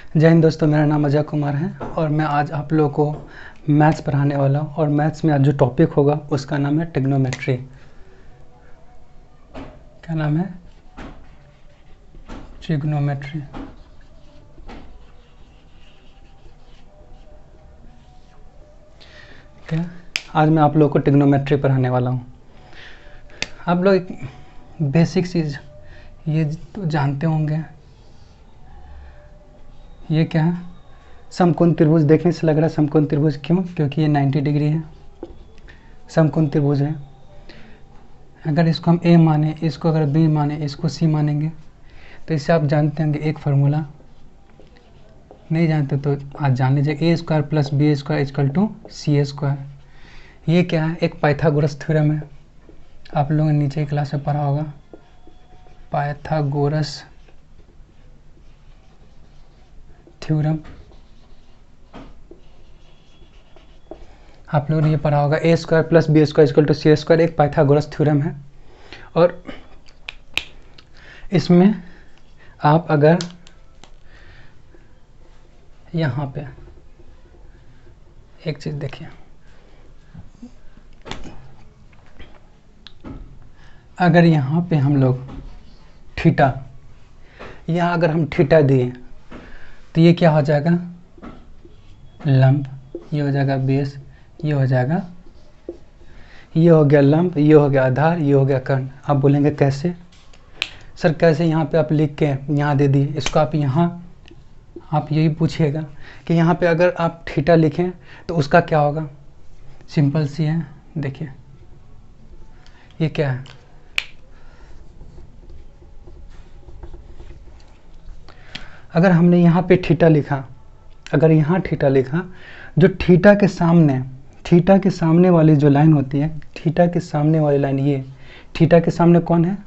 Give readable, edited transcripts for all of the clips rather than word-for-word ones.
जय हिंद दोस्तों, मेरा नाम अजय कुमार है और मैं आज आप लोगों को मैथ्स पढ़ाने वाला हूँ। और मैथ्स में आज जो टॉपिक होगा उसका नाम है ट्रिग्नोमेट्री। क्या नाम है? ट्रिग्नोमेट्री। क्या? आज मैं आप लोगों को ट्रिग्नोमेट्री पढ़ाने वाला हूँ। आप लोग बेसिक चीज़ ये तो जानते होंगे। ये क्या है? समकोण त्रिभुज। देखने से लग रहा है समकोण त्रिभुज, क्यों? क्योंकि ये 90 डिग्री है, समकोण त्रिभुज है। अगर इसको हम ए माने, इसको अगर बी माने, इसको सी मानेंगे तो इससे आप जानते होंगे एक फार्मूला। नहीं जानते तो आज जान लीजिए, A square plus B square equal to C A square. ये क्या है? एक पाइथागोरस थ्योरम है। आप लोगों ने नीचे क्लास में पढ़ा होगा पाइथागोरस थ्योरम। आप लोगों ने ये पढ़ा होगा A square plus B square equal to C square, एक पाइथागोरस थ्योरम है। और इसमें आप अगर यहाँ पे एक चीज़ देखिए, अगर यहाँ पे हम लोग थीटा, यहाँ अगर हम थीटा दिए तो ये क्या हो जाएगा? लंब। ये हो जाएगा बेस, ये हो जाएगा, ये हो गया लंब, ये हो गया आधार, ये हो गया कर्ण। आप बोलेंगे कैसे सर? कैसे? यहाँ पे आप लिख के यहाँ दे दिए, इसको आप यहाँ आप यही पूछिएगा कि यहाँ पे अगर आप थीटा लिखें तो उसका क्या होगा? सिंपल सी है, देखिए ये क्या है? अगर हमने यहाँ पे थीटा लिखा, अगर यहाँ थीटा लिखा, जो थीटा के सामने वाली जो लाइन होती है, थीटा के सामने वाली लाइन, ये थीटा के सामने कौन है?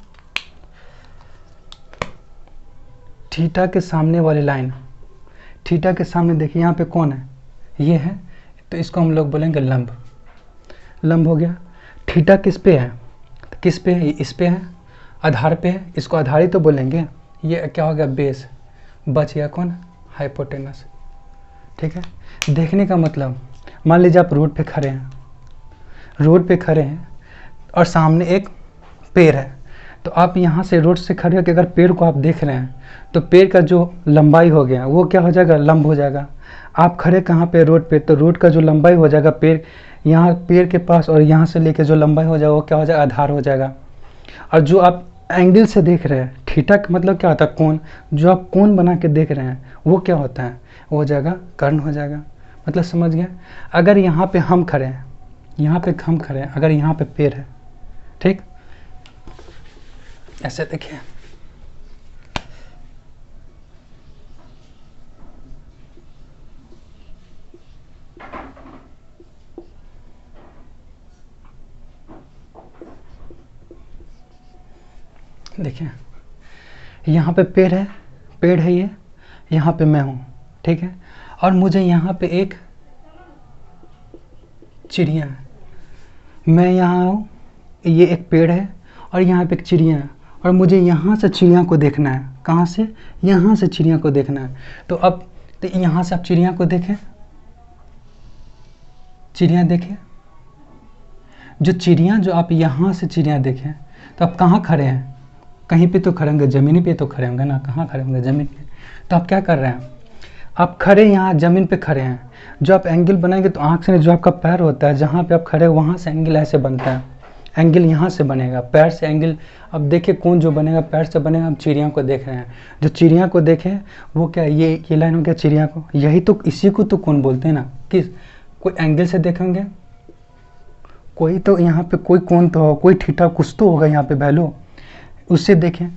थीटा के सामने वाली लाइन, थीटा के सामने देखिए यहाँ पे कौन है? ये है। तो इसको हम लोग बोलेंगे लंब। लंब हो गया। थीटा किस पे है? किस पे है? इस पे है, आधार पे है, इसको आधार ही तो बोलेंगे। ये क्या हो गया? बेस। बच गया कौन? हाइपोटेनस। ठीक है। देखने का मतलब, मान लीजिए आप रोड पे खड़े हैं और सामने एक पेड़ है, तो आप यहाँ से रोड से खड़े होकर अगर पेड़ को आप देख रहे हैं तो पेड़ का जो लंबाई हो गया वो क्या हो जाएगा? लंब हो जाएगा। आप खड़े कहाँ पे? रोड पे। तो रोड का जो लंबाई हो जाएगा पेड़, यहाँ पेड़ के पास, और यहाँ से लेके जो लंबाई हो जाएगा वो क्या हो जाएगा? आधार हो जाएगा। और जो आप एंगल से देख रहे हैं, थीटा का मतलब क्या होता है? कोण। जो आप कोण बना के देख रहे हैं वो क्या होता है? वो हो जाएगा कर्ण हो जाएगा। मतलब समझ गए? अगर यहाँ पे हम खड़े हैं, अगर यहाँ पे पेड़ है, ठीक, ऐसे देखिए, देखिए यहाँ पे पेड़ है ये, यहाँ पे मैं हूँ, ठीक है। और मुझे यहाँ पे एक चिड़िया है, मैं यहाँ हूँ, ये एक पेड़ है और यहाँ पे एक चिड़िया है, और मुझे यहाँ से चिड़िया को देखना है। कहाँ से? यहाँ से चिड़िया को देखना है। तो अब तो यहाँ से आप चिड़िया को देखें, चिड़िया देखें, जो आप यहाँ से चिड़िया देखें तो आप कहाँ खड़े हैं? कहीं पे तो खड़े होंगे, ज़मीन पे तो खड़े होंगे ना। कहाँ खड़े होंगे? ज़मीन पे। तो आप क्या कर रहे हैं? आप खड़े यहाँ ज़मीन पे खड़े हैं। जो आप एंगल बनाएंगे तो आँख से जो आपका पैर होता है, जहाँ पे आप खड़े हो वहाँ से एंगल ऐसे बनता है। एंगल यहाँ से बनेगा, पैर से एंगल। अब देखिए कौन जो बनेगा? पैर से बनेगा। हम चिड़िया को देख रहे हैं, जो चिड़िया को देखें वो क्या? ये लाइन हो गया चिड़िया को। यही तो, इसी को तो कौन बोलते हैं ना। किस? कोई एंगल से देखेंगे, कोई तो यहाँ पे कोई कौन तो हो, कोई थीटा कुछ तो होगा यहाँ पे वैल्यू, उससे देखें।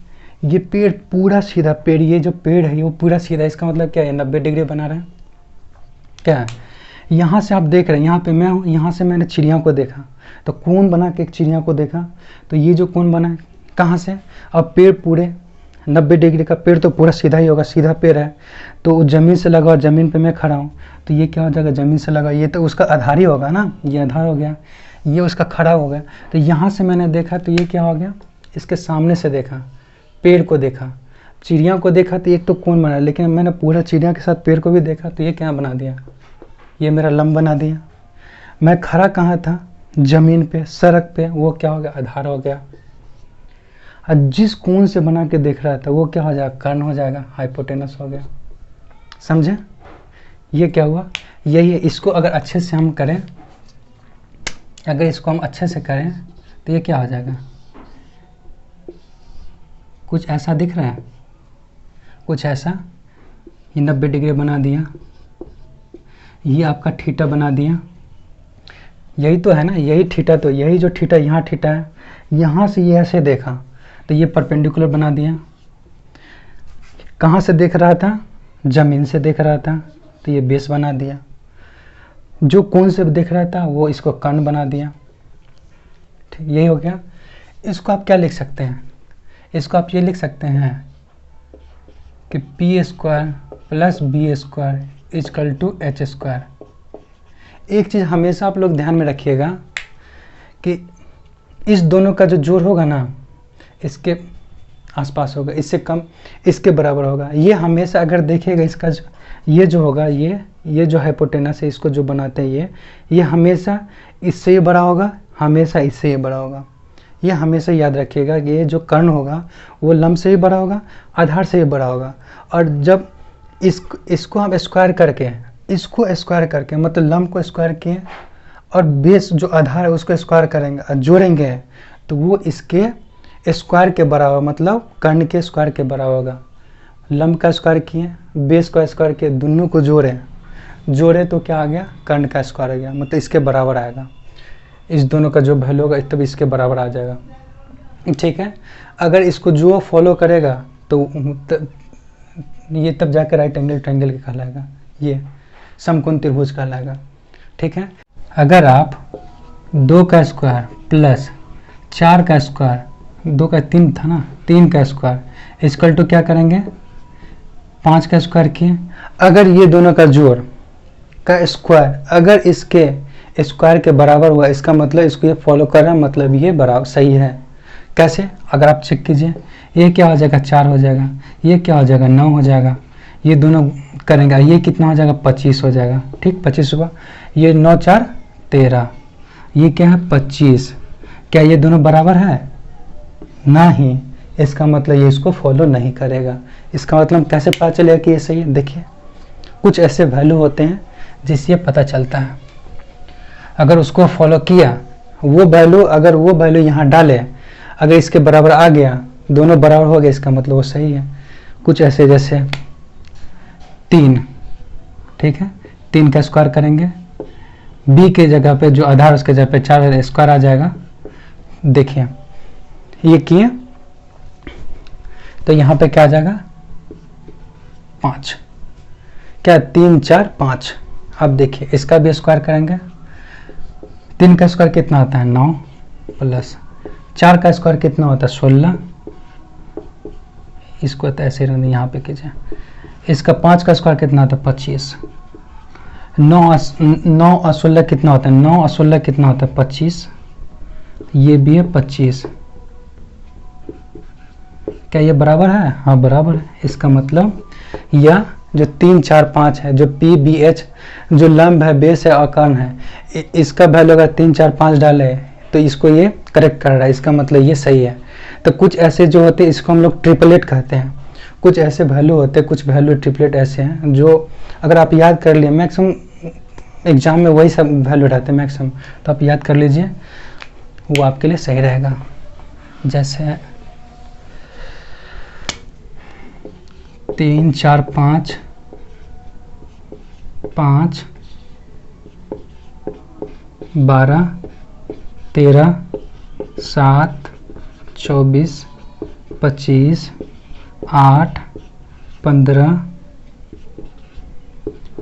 ये पेड़ पूरा सीधा पेड़, ये जो पेड़ है वो पूरा सीधा, इसका मतलब क्या है? 90 डिग्री बना रहा है। क्या है? यहाँ से आप देख रहे हैं, यहाँ पे मैं हूँ, यहाँ से मैंने चिड़िया को देखा तो कोण बना के एक चिड़िया को देखा, तो ये जो कोण बना है कहाँ से? अब पेड़ पूरे 90 डिग्री का, पेड़ तो पूरा सीधा ही होगा, सीधा पेड़ है। तो ज़मीन से लगा और ज़मीन पे मैं खड़ा हूँ, तो ये क्या हो जाएगा? ज़मीन से लगा, ये तो उसका आधार ही होगा ना, ये आधार हो गया, ये उसका खड़ा हो गया। तो यहाँ से मैंने देखा तो ये क्या हो गया? इसके सामने से देखा, पेड़ को देखा, चिड़िया को देखा तो एक तो कौन बना, लेकिन मैंने पूरा चिड़िया के साथ पेड़ को भी देखा तो ये क्या बना दिया, ये मेरा लंब बना दिया। मैं खड़ा कहाँ था, ज़मीन पे, सड़क पे, वो क्या हो गया, आधार हो गया। और जिस कोण से बना के देख रहा था वो क्या हो जाएगा, कर्ण हो जाएगा, हाइपोटेनस हो गया। समझे, ये क्या हुआ, यही है। इसको अगर अच्छे से हम करें, अगर इसको हम अच्छे से करें तो ये क्या हो जाएगा, कुछ ऐसा दिख रहा है, कुछ ऐसा। ये 90 डिग्री बना दिया, ये आपका थीटा बना दिया, यही तो है ना, यही थीटा, तो यही जो थीटा यहाँ थीटा है, यहाँ से ये ऐसे देखा तो ये परपेंडिकुलर बना दिया। कहाँ से देख रहा था, ज़मीन से देख रहा था तो ये बेस बना दिया। जो कोण से देख रहा था वो इसको कर्ण बना दिया। ठीक, यही हो गया। इसको आप क्या लिख सकते हैं, इसको आप ये लिख सकते हैं कि P square plus B square equal to H square. एक चीज़ हमेशा आप लोग ध्यान में रखिएगा कि इस दोनों का जो जोड़ होगा ना, इसके आसपास होगा, इससे कम इसके बराबर होगा। ये हमेशा अगर देखिएगा, इसका ये जो होगा, ये जो हाइपोटेनस है, इसको जो बनाते हैं ये हमेशा इससे ही बड़ा होगा, हमेशा इससे ही बड़ा होगा। ये हमेशा याद रखिएगा कि ये जो कर्ण होगा वो लंब से ही बड़ा होगा, आधार से ही बड़ा होगा। और जब इसको हम स्क्वायर करके, इसको स्क्वायर करके मतलब लंब को स्क्वायर किए और बेस जो आधार है उसको स्क्वायर करेंगे और जोड़ेंगे तो वो इसके स्क्वायर के बराबर, मतलब कर्ण के स्क्वायर के बराबर होगा। लंब का स्क्वायर किए, बेस का स्क्वायर किए, दोनों को जोड़े तो क्या आ गया, कर्ण का स्क्वायर आ गया, मतलब इसके बराबर आएगा। इस दोनों का जो वैल्यू होगा तब इसके बराबर आ जाएगा। ठीक है, अगर इसको जो फॉलो करेगा तो ये तब जाकर राइट एंगल ट्रायंगल के कहलाएगा, ये समकोण त्रिभुज कहलाएगा। ठीक है, अगर आप 2 का स्क्वायर प्लस 4 का स्क्वायर, 2 का 3 था ना, 3 का स्क्वायर इक्वल टू क्या करेंगे, 5 का स्क्वायर किए। अगर ये दोनों का जोड़ का स्क्वायर अगर इसके स्क्वायर के बराबर हुआ, इसका मतलब इसको ये फॉलो कर रहा है, मतलब ये बराबर सही है। कैसे, अगर आप चेक कीजिए, ये क्या हो जाएगा, 4 हो जाएगा, ये क्या हो जाएगा, 9 हो जाएगा, ये दोनों करेंगे, ये कितना हो जाएगा, 25 हो जाएगा। ठीक, 25 हुआ, ये 9 4 13, ये क्या है 25। क्या ये दोनों बराबर है, नहीं, इसका मतलब ये इसको फॉलो नहीं करेगा। इसका मतलब कैसे पता चलेगा कि ये सही है, देखिए कुछ ऐसे वैल्यू होते हैं जिससे ये पता चलता है। अगर उसको फॉलो किया, वो वैल्यू अगर वो वैल्यू यहाँ डाले, अगर इसके बराबर आ गया, दोनों बराबर हो गए, इसका मतलब वो सही है। कुछ ऐसे जैसे 3, ठीक है, 3 का स्क्वायर करेंगे, बी के जगह पे जो आधार उसके जगह पे 4 स्क्वायर आ जाएगा। देखिए ये किए तो यहाँ पे क्या आ जाएगा, 5, क्या 3 4 5। अब देखिए इसका भी स्क्वायर करेंगे, 3 का स्क्वायर कितना होता है 9 प्लस 4 का स्क्वायर कितना होता है 16, इसको तो ऐसे रहने यहाँ पे कीजिए। इसका 5 का स्क्वायर कितना होता है 25, 9 और 16 कितना होता है, 9 और 16 कितना होता है 25, ये भी है 25। क्या ये बराबर है, हाँ बराबर है। इसका मतलब यह जो 3 4 5 है, जो पी बी एच जो लंब है, बेस है और कर्ण है, इसका वैल्यू अगर 3 4 5 डाले तो इसको ये करेक्ट कर रहा है, इसका मतलब ये सही है। तो कुछ ऐसे जो होते हैं इसको हम लोग ट्रिपलेट कहते हैं। कुछ ऐसे वैल्यू होते हैं, कुछ वैल्यू ट्रिपलेट ऐसे हैं जो अगर आप याद कर लिए, मैक्सिमम एग्जाम में वही सब वैल्यू रहते हैं मैक्सिमम, तो आप याद कर लीजिए, वो आपके लिए सही रहेगा। जैसे 3 4 5 5 12 13 7 24 25 8 15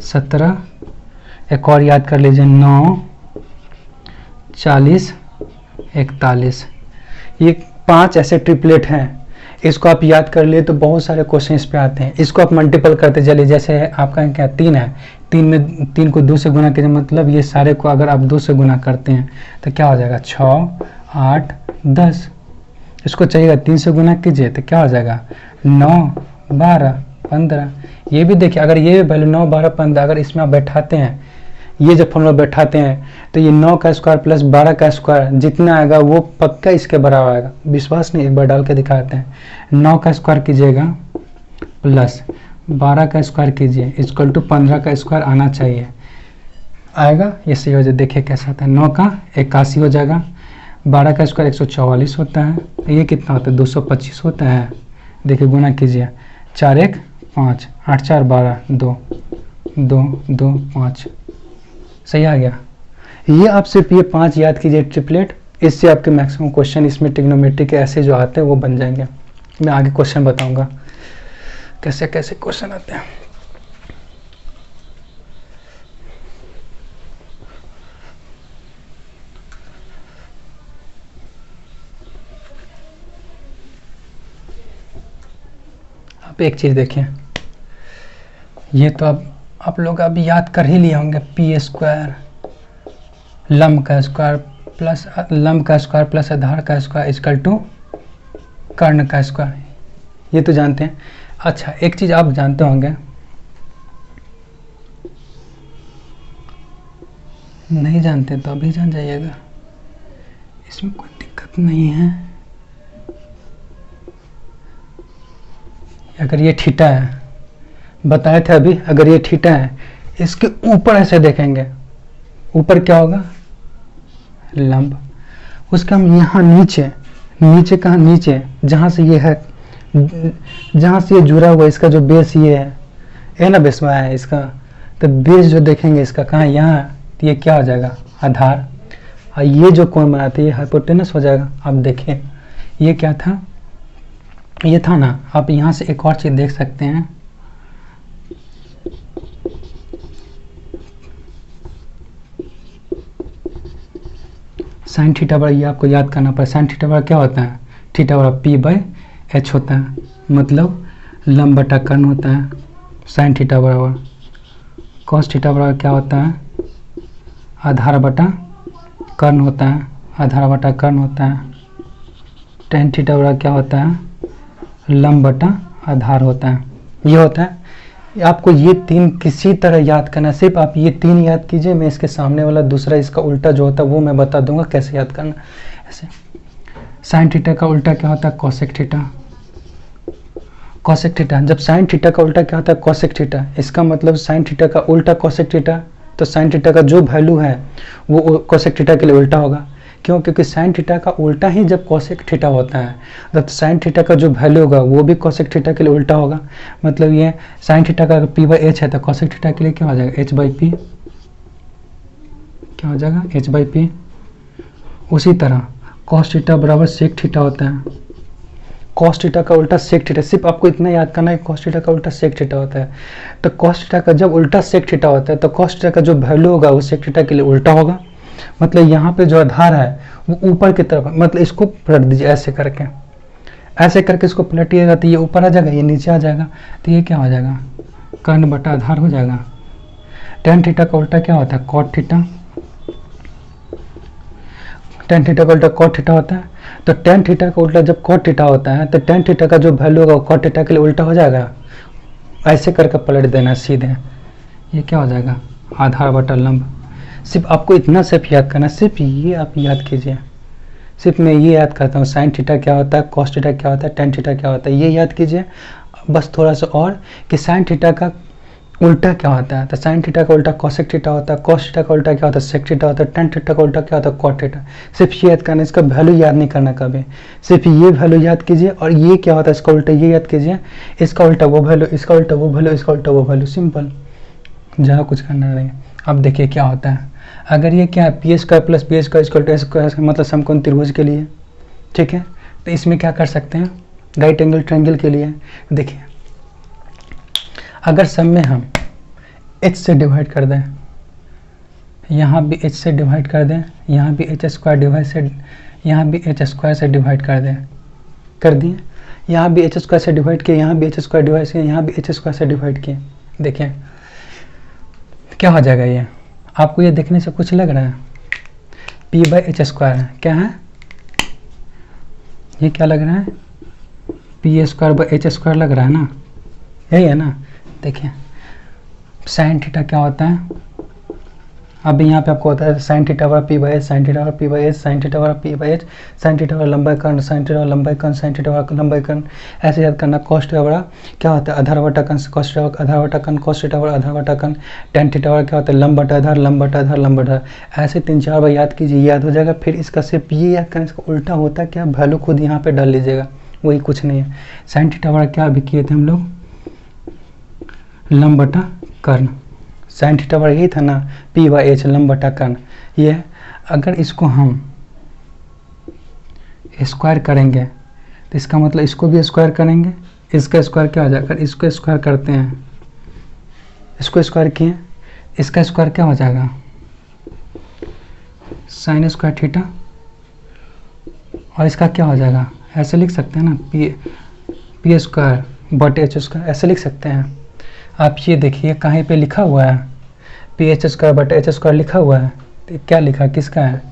17, एक और याद कर लीजिए 9 40 41। ये 5 ऐसे ट्रिपलेट हैं, इसको आप याद कर लिए तो बहुत सारे क्वेश्चन इस पे आते हैं। इसको आप मल्टीपल करते चलिए, जैसे आपका क्या 3 है, 3 में 3 को 2 से गुना कीजिए, मतलब ये सारे को अगर आप 2 से गुना करते हैं तो क्या हो जाएगा 6 8 10। इसको चाहिएगा 3 से गुना कीजिए तो क्या हो जाएगा 9 12, 15। ये भी देखिए, अगर ये वैल्यू 9, 12, 15 अगर इसमें आप बैठाते हैं, ये जब फॉर्मूला बैठाते हैं तो ये 9 का स्क्वायर प्लस 12 का स्क्वायर जितना आएगा वो पक्का इसके बराबर आएगा। विश्वास नहीं, एक बार डाल के दिखाते हैं। 9 का स्क्वायर कीजिएगा प्लस 12 का स्क्वायर कीजिए इक्वल टू 15 का स्क्वायर आना चाहिए। आएगा, ये सही हो जाए। देखिए कैसा आता है, 9 का 81 हो जाएगा, 12 का स्क्वायर 144 होता है, ये कितना होता है 225 होता है। देखिए गुना कीजिए, 4 1 5, 8 4 12, 2 2 2 5, सही आ गया। ये आप सिर्फ ये 5 याद कीजिए ट्रिपलेट, इससे आपके मैक्सिमम क्वेश्चन इसमें ट्रिग्नोमेट्री के ऐसे जो आते हैं वो बन जाएंगे। मैं आगे क्वेश्चन बताऊंगा कैसे कैसे क्वेश्चन आते हैं। आप एक चीज देखिए, ये तो अब आप लोग अभी याद कर ही लिए होंगे, पी स्क्वायर लंब का स्क्वायर प्लस लंब का स्क्वायर प्लस आधार का स्क्वायर इक्वल टू कर्ण का स्क्वायर, ये तो जानते हैं। अच्छा एक चीज आप जानते होंगे, नहीं जानते तो अभी जान जाइएगा, इसमें कोई दिक्कत नहीं है। अगर ये थीटा है, बताए थे अभी, अगर ये थीटा है, इसके ऊपर ऐसे देखेंगे, ऊपर क्या होगा लंब, उसका हम यहाँ नीचे, नीचे कहाँ नीचे, जहाँ से ये है, जहाँ से ये जुड़ा हुआ इसका जो बेस ये है ना, बेस में है इसका, तो बेस जो देखेंगे इसका कहाँ, यहाँ, तो ये क्या हो जाएगा आधार, और ये जो कोण बनाते हैं ये हाइपोटेनस हो जाएगा। अब देखें ये क्या था, ये था ना, आप यहाँ से एक और चीज देख सकते हैं, साइन थीटा बराबर, ये आपको याद करना पड़ेगा। साइन थीटा बराबर क्या होता है, थीटा बराबर पी बाई एच होता है, मतलब लंब बटा कर्ण होता है। साइन थीटा बराबर कॉस थीटा बराबर क्या होता है, आधार बटा कर्ण होता है, आधार बटा कर्ण होता है। टेन थीटा बराबर क्या होता है, लंब बटा आधार होता है। ये होता है, आपको ये 3 किसी तरह याद करना, सिर्फ आप ये 3 याद कीजिए, मैं इसके सामने वाला दूसरा इसका उल्टा जो होता है वो मैं बता दूंगा कैसे याद करना। ऐसे साइन थीटा का उल्टा क्या होता है कोसेक थीटा, कोसेक थीटा। जब साइन थीटा का उल्टा क्या होता है कोसेक थीटा, इसका मतलब साइन थीटा का उल्टा कोसेक थीटा, तो साइन थीटा का जो वैल्यू है वो कोसेक थीटा के लिए उल्टा होगा। क्यों, क्योंकि साइन थीटा का उल्टा ही जब कोसेक थीटा होता है, तब साइन थीटा का जो वैल्यू होगा वो भी कोसेक थीटा के लिए उल्टा होगा। मतलब ये साइन थीटा का अगर पी बाई एच है तो कोसेक थीटा के लिए क्या हो जाएगा एच बाई पी, क्या हो जाएगा एच बाई पी। उसी तरह कॉस थीटा बराबर सेक थीटा होता है, कॉस थीटा का उल्टा सेक थीटा, सिर्फ आपको इतना याद करना है कॉस थीटा का उल्टा सेक थीटा होता है। तो कॉस थीटा का जब उल्टा सेक थीटा होता है तो कॉस थीटा का जो वैल्यू होगा वो सेक थीटा के लिए उल्टा होगा। मतलब यहाँ पे जो आधार है वो ऊपर की तरफ, मतलब इसको पलट दीजिए ऐसे करके, ऐसे करके इसको पलटिएगा तो ये ऊपर आ जाएगा, ये नीचे आ जाएगा, तो ये क्या हो जाएगा कर्ण बटा आधार हो जाएगा। टेन थीटा का उल्टा क्या होता है कॉट थीटा, टेन थीटा का उल्टा कॉट थीटा होता है। तो टेन थीटा का उल्टा जब कॉट थीटा होता है तो टेन थीटा का जो वैल्यू होगा वो कॉट थीटा के लिए उल्टा हो जाएगा। ऐसे करके पलट देना सीधे, ये क्या हो जाएगा आधार बटा लंब। सिर्फ आपको इतना सिर्फ याद करना, सिर्फ ये आप याद कीजिए, सिर्फ मैं ये याद करता हूँ साइन थीटा क्या होता है, कॉस थीटा क्या होता है, टेन थीटा क्या होता है, ये याद कीजिए। बस थोड़ा सा और कि साइन थीटा का उल्टा क्या होता है, तो साइन थीटा का उल्टा कॉसेक थीटा होता है, कॉस थीटा का उल्टा क्या होता है सेक थीटा होता है, टेन थीटा का उल्टा क्या होता है कॉट थीटा। सिर्फ ये याद करना, इसका वैल्यू याद नहीं करना कभी, सिर्फ ये वैल्यू याद कीजिए। और ये क्या होता है इसका उल्टा ये याद कीजिए, इसका उल्टा वो वैल्यू, इसका उल्टा वो वैल्यू, इसका उल्टा वो वैल्यू, सिंपल, जहाँ कुछ करना नहीं। अब देखिए क्या होता है, अगर ये क्या है P square plus B square equal to A square, मतलब समकोण त्रिभुज के लिए, ठीक है। तो इसमें क्या कर सकते हैं राइट एंगल ट्रायंगल के लिए, देखिए अगर सब में हम h से डिवाइड कर दें, यहाँ भी h से डिवाइड कर दें, यहाँ भी h स्क्वायर डिवाइड से, यहाँ भी h स्क्वायर से डिवाइड कर दें, कर दिए, यहाँ भी h स्क्वायर से डिवाइड किए, यहाँ भी h स्क्वायर डिवाइड किए, यहाँ भी h स्क्वायर से डिवाइड किए, देखिए क्या हो जाएगा। ये आपको ये देखने से कुछ लग रहा है p बाई एच स्क्वायर है, क्या है ये क्या लग रहा है p square by H square लग रहा है ना, यही है ना। देखिए साइन थीटा क्या होता है, अभी यहाँ पे आपको होता है साइन थीटा बराबर P by H, sine theta बराबर P by H, sine theta बराबर P by H, sine theta बराबर लंबाई कर्ण, साइन थीटा बराबर लंबाई कर्ण, साइन थीटा बराबर लंबाई कर्ण, ऐसे याद करना। कॉस थीटा बराबर क्या होता है, आधार बटा कर्ण, कॉस थीटा बराबर आधार बटा कर्ण, कॉस थीटा बराबर आधार बटा कर्ण, टेन थीटा बराबर क्या होता है, लंब बटा आधार, लंब बटा आधार, लंब बटा। ऐसे 3-4 बार याद कीजिए, याद हो जाएगा। फिर इसका सिर्फ ये याद करना, इसका उल्टा होता है क्या, वैल्यू खुद यहाँ पे डाल लीजिएगा, वही कुछ नहीं है। साइन थीटा बराबर क्या अभी किए थे हम लोग, लंब बटा कर्ण, साइन थीटा बराबर यही था ना, पी बाई एच लंब बटा कर्ण। ये अगर इसको हम स्क्वायर करेंगे तो इसका मतलब इसको भी स्क्वायर करेंगे, इसका स्क्वायर क्या हो जाएगा, अगर इसको स्क्वायर करते हैं, इसको स्क्वायर किए, इसका स्क्वायर क्या हो जाएगा, साइन स्क्वायर थीटा, और इसका क्या हो जाएगा, ऐसे लिख सकते हैं ना, पी स्क्वायर बटे एच स्क्वायर, ऐसे लिख सकते हैं। आप ये देखिए कहीं पे लिखा हुआ है पी एच स्क्वायर बटे एच स्क्वायर लिखा हुआ है, तो क्या लिखा, किसका है,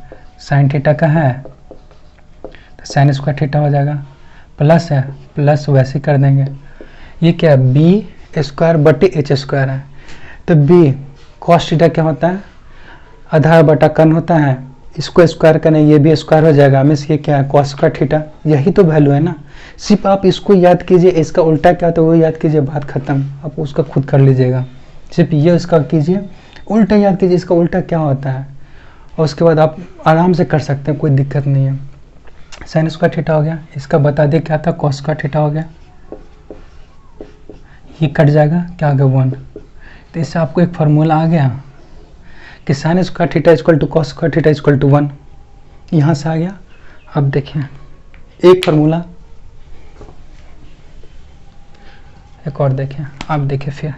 साइन थीटा का है, तो साइन स्क्वायर थीटा हो जाएगा, प्लस है, प्लस वैसे कर देंगे। ये क्या है, बी स्क्वायर बटे एच स्क्वायर है, तो बी कॉस थीटा क्या होता है, आधार बटा कर्ण होता है, इसको स्क्वायर करें ये भी स्क्वायर हो जाएगा, मीन्स ये क्या है, कॉस स्क्वायर थीटा, यही तो वैल्यू है ना। सिर्फ आप इसको याद कीजिए, इसका उल्टा क्या होता है वो याद कीजिए, बात खत्म, आप उसका खुद कर लीजिएगा। सिर्फ ये इसका कीजिए, उल्टा याद कीजिए इसका उल्टा क्या होता है, और उसके बाद आप आराम से कर सकते हैं, कोई दिक्कत नहीं है। साइन स्क्वायर थीटा हो गया, इसका बता दे क्या था, कॉस स्क्वायर थीटा हो गया, ये कट जाएगा, क्या आ गया 1। तो इससे आपको एक फार्मूला आ गया कि sine square theta equal to cos square theta equal to 1, यहाँ से आ गया। अब देखिए एक फार्मूला एक और देखिए, आप देखिए फिर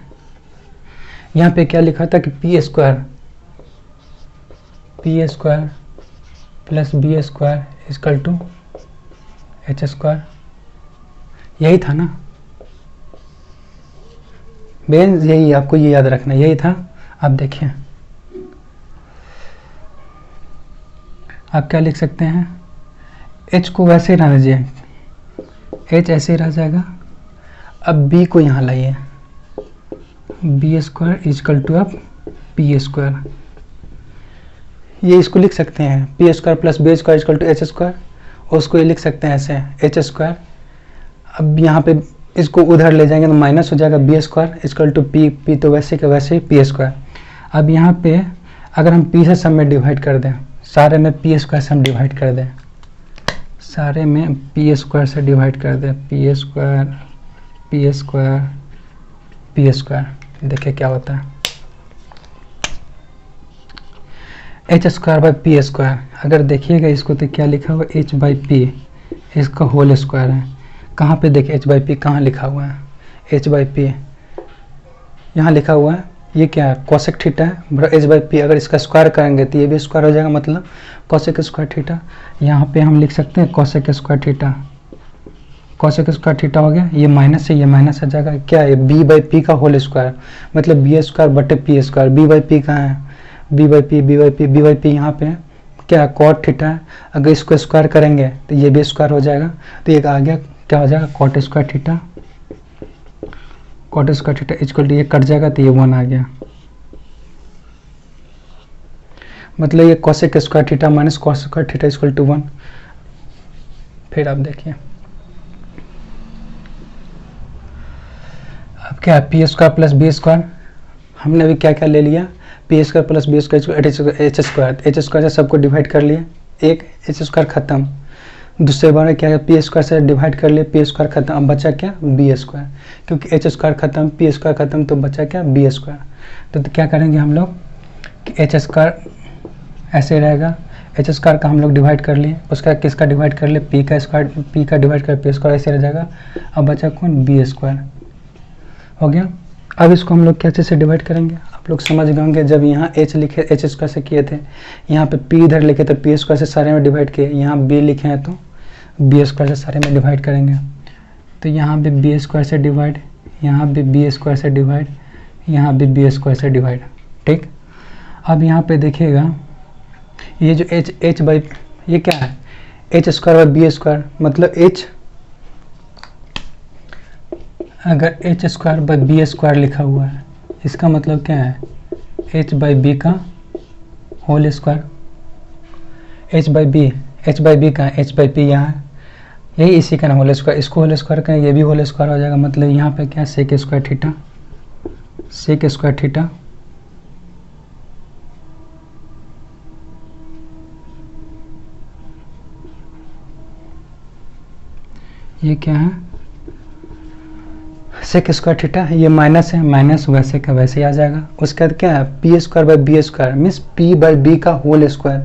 यहाँ पे क्या लिखा था कि P square plus B square equal to H square, यही था ना बेन, यही आपको ये याद रखना, यही था। अब देखिए आप क्या लिख सकते हैं, h को वैसे ही रहने दीजिए, h ऐसे ही रह जाएगा। अब b को यहाँ लाइए, बी स्क्वायर इक्वल टू अब पी स्क्वायर, ये इसको लिख सकते हैं P square plus B square equal to H square, और उसको ये लिख सकते हैं ऐसे एच स्क्वायर। अब यहाँ पे इसको उधर ले जाएंगे तो माइनस हो जाएगा, B square equal to P तो वैसे का वैसे ही पी स्क्वायर। अब यहाँ पे अगर हम पी से सब में डिवाइड कर दें, सारे में पी स्क्वायर से हम डिवाइड कर दें, सारे में पी स्क्वायर से डिवाइड कर दें, P square P square P square, देखिए क्या होता है, H square by P square. अगर देखिएगा इसको तो क्या लिखा हुआ है, एच बाई पी, इसका होल स्क्वायर है। कहाँ पे देखिए एच बाई पी कहाँ लिखा हुआ है, एच बाई पी यहाँ लिखा हुआ है, ये क्या है, कोसेक थीटा है, एच बाई पी। अगर इसका स्क्वायर करेंगे तो ये भी स्क्वायर हो जाएगा, मतलब कोसेक स्क्वायर थीटा। यहाँ पे हम लिख सकते हैं cosec square theta, cosec square theta हो गया, ये माइनस से ये माइनस आ जाएगा, क्या है, बी बाई पी का होल स्क्वायर, मतलब बी स्क्वायर बटे P square. B by P कहाँ है, B by P B by P B by P यहाँ पे क्या है, कॉट थीटा है। अगर इसको स्क्वायर करेंगे तो ये भी स्क्वायर हो जाएगा, तो ये आ गया क्या हो जाएगा, cot square theta, cot square theta equal to ये कट जाएगा तो ये 1 आ गया, मतलब ये cosec square theta minus cos square theta equal to 1। फिर आप देखिए अब क्या है, P square plus B square, हमने अभी क्या क्या ले लिया, P square plus B square H square, H square से सबको डिवाइड कर लिए, एक एच स्क्वायर खत्म, दूसरे बार में क्या है, पी स्क्वायर से डिवाइड कर लिए, पी स्क्वायर खत्म, अब बचा क्या, बी स्क्वायर, क्योंकि एच स्क्वायर खत्म पी स्क्वायर खत्म तो बचा क्या, बी स्क्वायर। तो क्या करेंगे हम लोग कि एच स्क्वायर ऐसे रहेगा, एच स्क्वायर का हम लोग डिवाइड कर लिए, उसका किसका डिवाइड कर लिए, पी का स्क्वायर, पी का डिवाइड कर पी स्क्वायर ऐसे रह जाएगा। अब बचा कौन, बी स्क्वायर हो गया। अब इसको हम लोग कैसे से डिवाइड करेंगे, आप लोग समझ गए होंगे, जब यहाँ h लिखे एच स्क्वायर से किए थे, यहाँ पे p इधर लिखे तो पी स्क्वायर से सारे में डिवाइड किए, यहाँ b लिखे हैं तो बी स्क्वायर से सारे में डिवाइड करेंगे, तो यहाँ भी बी स्क्वायर से डिवाइड, यहाँ भी बी स्क्वायर से डिवाइड, यहाँ भी बी स्क्वायर से डिवाइड, ठीक। अब यहाँ पे देखिएगा ये जो h बाई ये क्या है, H square by B square, मतलब h अगर H square by B square लिखा हुआ है, इसका मतलब क्या है, एच बाई बी का whole square. H by B का एच बाई पी यहाँ है, यही इसी का ना होल स्क्वायर, इसको होल स्क्वायर करें ये भी होल स्क्वायर हो जाएगा। मतलब यहाँ पे क्या sec square theta, sec square theta ये क्या है, सेक स्क्वायर थीटा, ये माइनस है, माइनस वैसे का वैसे ही आ जाएगा। उसके बाद क्या है, P square by B square means P by B का होल स्क्वायर।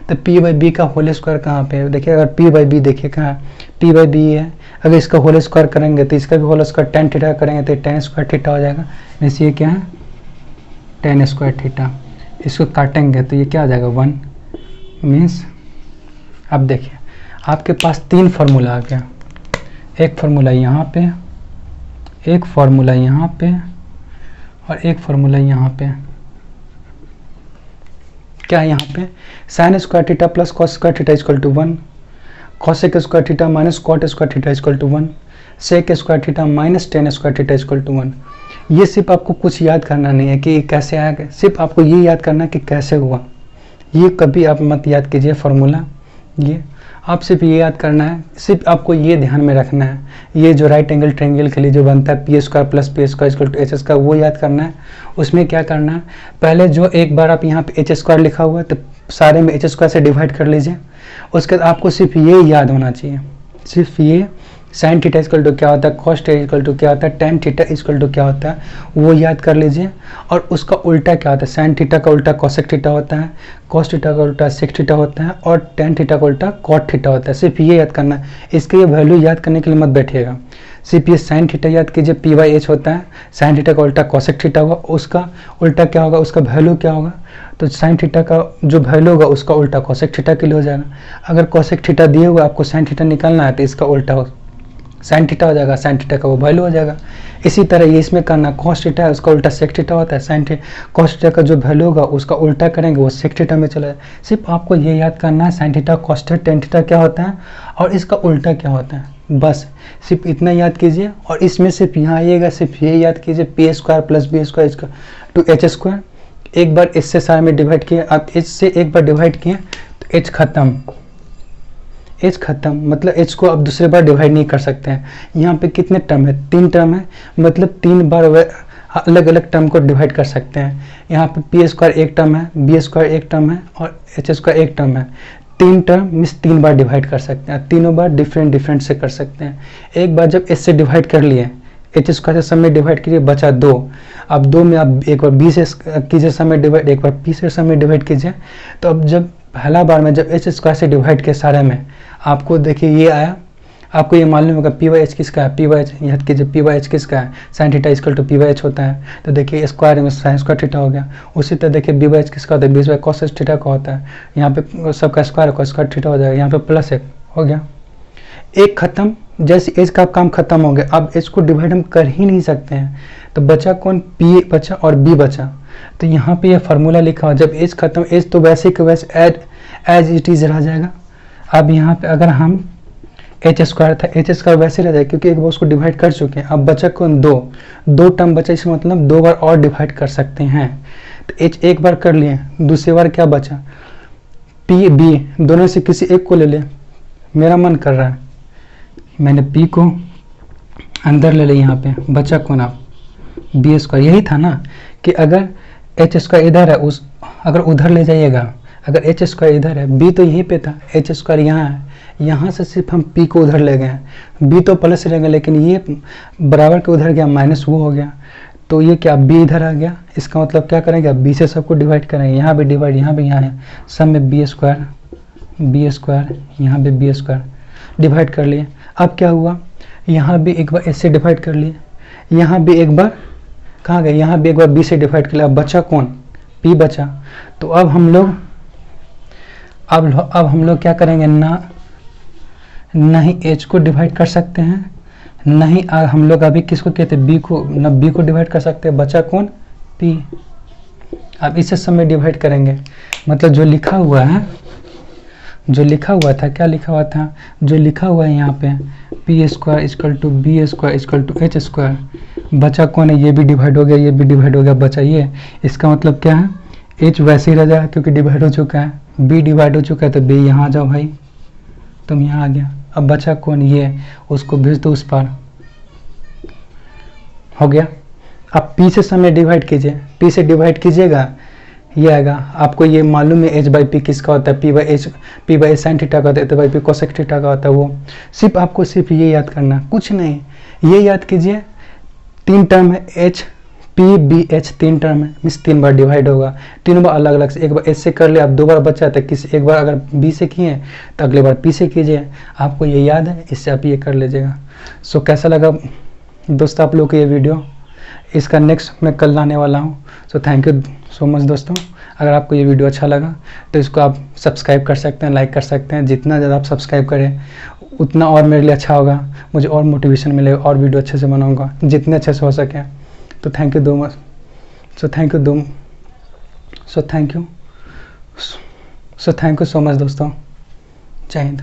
तो पी बाई बी का होल स्क्वायर कहाँ पे है, देखिए अगर पी बाई बी देखिए कहाँ, पी बाई बी है, अगर इसका होल स्क्वायर करेंगे तो इसका भी होल स्क्वायर टेन थीटा करेंगे तो टेन स्क्वायर थीटा हो जाएगा। मीन्स ये क्या है, टेन स्क्वायर थीटा। इसको काटेंगे तो ये क्या आ जाएगा, 1। मीन्स अब देखिए आपके पास 3 फार्मूला आ गया, एक फार्मूला यहाँ पे, एक फार्मूला यहाँ पे और एक फार्मूला यहाँ पे। क्या है यहाँ पे, sine square theta plus cos square theta equal to 1, cosec square theta minus cot square theta equal to 1, sec square theta minus tan square theta equal to 1। ये सिर्फ आपको कुछ याद करना नहीं है कि कैसे आया, सिर्फ आपको ये याद करना है कि कैसे हुआ। ये कभी आप मत याद कीजिए फार्मूला, ये आप सिर्फ ये याद करना है, सिर्फ आपको ये ध्यान में रखना है, ये जो राइट एंगल ट्रायंगल के लिए जो बनता है P square plus P square equal to H square, वो याद करना है। उसमें क्या करना है, पहले जो एक बार आप यहाँ पे एच स्क्वायर लिखा हुआ है तो सारे में एच स्क्वायर से डिवाइड कर लीजिए। उसके बाद आपको सिर्फ ये याद होना चाहिए, सिर्फ ये साइन थीटा इक्वल टू क्या होता है, कॉस थीटा इक्वल टू क्या होता है, टेन थीटा इक्वल टू क्या होता है, वो याद कर लीजिए। और उसका उल्टा क्या होता है, साइन थीटा का उल्टा कॉसेक थीटा होता है, कॉस थीटा का उल्टा सेक थीटा होता है और टेन थीटा का उल्टा कॉट थीटा होता है। सिर्फ ये याद करना है, इसके ये वैल्यू याद करने के लिए मत बैठिएगा। सिर्फ ये साइन थीटा याद कीजिए, पी बाई एच होता है, साइन थीटा का उल्टा कॉसेक थीटा होगा, उसका उल्टा क्या होगा, उसका वैल्यू क्या होगा, तो साइन थीटा का जो वैल्यू होगा उसका उल्टा कॉसेक थीटा के लिए हो जाएगा। अगर कॉसेक थीटा दिए हुआ आपको साइन थीटा निकालना है तो इसका उल्टा साइन थीटा हो जाएगा, साइन थीटा का वो वैल्यू हो जाएगा। इसी तरह ये इसमें करना, कॉस थीटा है उसका उल्टा सेक थीटा होता है, साइन थीटा कॉस थीटा का जो वैल्यू होगा उसका उल्टा करेंगे वो सेक थीटा में चला जाए। सिर्फ आपको ये याद करना है sine theta cos theta tan theta क्या होता है और इसका उल्टा क्या होता है, बस सिर्फ इतना याद कीजिए। और इसमें सिर्फ यहाँ आइएगा, सिर्फ ये याद कीजिए P square plus B square to H square. एक बार इससे सारे में डिवाइड किए, आप एच से एक बार डिवाइड किए तो एच खत्म, एच खत्म, मतलब एच को अब दूसरे बार डिवाइड नहीं कर सकते हैं। यहाँ पे कितने टर्म है, 3 टर्म है, मतलब 3 बार अलग अलग टर्म को डिवाइड कर सकते हैं। यहाँ पे पी स्क्वायर एक टर्म है, बी स्क्वायर एक टर्म है और एच स्क्वायर एक टर्म है। 3 टर्म मीन्स 3 बार डिवाइड कर सकते हैं, तीनों बार डिफरेंट से कर सकते हैं। एक बार जब एच से डिवाइड कर लिए, एच स्क्वायर से सब में डिवाइड कीजिए, बचा 2। अब 2 में आप एक बार बी से कीजिए सब में डिवाइड, एक बार पी से सब में डिवाइड कीजिए। तो अब जब पहला बार में जब एच स्क्वायर से डिवाइड किया सारे में, आपको देखिए ये आया, आपको ये मालूम होगा पी वाई एच किसका है, पी वाई एच याद कीजिए, पी वाई एच किसका है, sine theta equal to P by H होता है। तो देखिए स्क्वायर में साइन स्क्वायर थीटा हो गया। उसी तरह देखिए बी वाई एच किसका होता है, बी वाई कॉस थीटा का होता है। यहाँ पे सबका स्क्वायर कॉस स्क्वायर थीटा हो जाएगा, यहाँ पे प्लस 1 हो गया, एक खत्म। जैसे एच का काम खत्म हो गया, अब एच को डिवाइड हम कर ही नहीं सकते हैं, तो बचा कौन, पी बचा और बी बचा। तो यहाँ पे ये फार्मूला लिखा हो, जब एच खत्म, एच तो वैसे के वैसे एज इट इज रह जाएगा। अब यहाँ पे अगर हम एच स्क्वायर था, एच स्क्वायर वैसे रह जाएगा क्योंकि एक बार उसको डिवाइड कर चुके हैं। अब बचा कौन, 2 टर्म बचा, इसका मतलब 2 बार और डिवाइड कर सकते हैं। तो एच एक बार कर लिए, दूसरी बार क्या बचा, पी बी, दोनों से किसी एक को ले ले। मेरा मन कर रहा है मैंने पी को अंदर ले ले, यहाँ पे बचा कौन, आप बी स्क्वायर। यही था ना कि अगर एच स्क्वायर इधर है, उस अगर उधर ले जाइएगा, अगर एच स्क्वायर इधर है, बी तो यहीं पे था, एच स्क्वायर यहाँ है, यहाँ से सिर्फ हम पी को उधर ले गए हैं। बी तो प्लस रहेगा लेकिन ये बराबर के उधर गया, माइनस वो हो गया, तो ये क्या बी इधर आ गया। इसका मतलब क्या करेंगे, अब बी से सबको डिवाइड करेंगे, यहाँ भी डिवाइड, यहाँ भी, यहाँ है, सब में बी स्क्वायर, यहाँ पे बी स्क्वायर डिवाइड कर लिए। अब क्या हुआ, यहाँ भी एक बार एच से डिवाइड कर लिए, यहाँ भी एक बार कहाँ गए, यहाँ भी एक बार बी से डिवाइड कर लिया। अब बचा कौन, पी बचा। तो अब हम लोग क्या करेंगे, ना ही एच को डिवाइड कर सकते हैं, नहीं हम लोग अभी किसको कहते हैं, बी को, ना बी को डिवाइड कर सकते हैं, बचा कौन, पी। अब इसे सब में डिवाइड करेंगे, मतलब जो लिखा हुआ है, जो लिखा हुआ था, क्या लिखा हुआ था, जो लिखा हुआ है यहाँ पे P square equal to B square equal to H square. बचा कौन है, ये भी डिवाइड हो गया, ये भी डिवाइड हो गया, बचा ये। इसका मतलब क्या है, एच वैसे ही रह जाएगा क्योंकि डिवाइड हो चुका है, बी डिवाइड हो चुका है, तो बी यहाँ आ जाओ भाई, तुम यहाँ आ गया। अब बचा कौन, ये, उसको भेज दो उस पार, हो गया। अब पी से समय डिवाइड कीजिए, पी से डिवाइड कीजिएगा, ये आएगा। आपको ये मालूम है एच बाई पी किसका होता है, पी बाई साइन थीटा का होता है, H by P cosec theta का होता है। वो सिर्फ आपको सिर्फ ये याद करना, कुछ नहीं, ये याद कीजिए। 3 टर्म है, H P B H 3 term है, मीन्स 3 बार डिवाइड होगा, 3 बार अलग अलग से। एक बार एच से कर ले, आप 2 बार बचा है, तो किसी एक बार अगर बी से किए तो अगले बार पी से कीजिए। आपको ये याद है, इससे आप ये कर लीजिएगा। सो कैसा लगा दोस्तों आप लोग को ये वीडियो, इसका नेक्स्ट मैं कल लाने वाला हूँ। So thank you so much दोस्तों। अगर आपको ये वीडियो अच्छा लगा तो इसको आप सब्सक्राइब कर सकते हैं, लाइक कर सकते हैं। जितना ज़्यादा आप सब्सक्राइब करें उतना और मेरे लिए अच्छा होगा, मुझे और मोटिवेशन मिलेगा, और वीडियो अच्छे से बनाऊंगा जितने अच्छे से हो सके। तो थैंक यू सो मच दोस्तों। जय हिंद।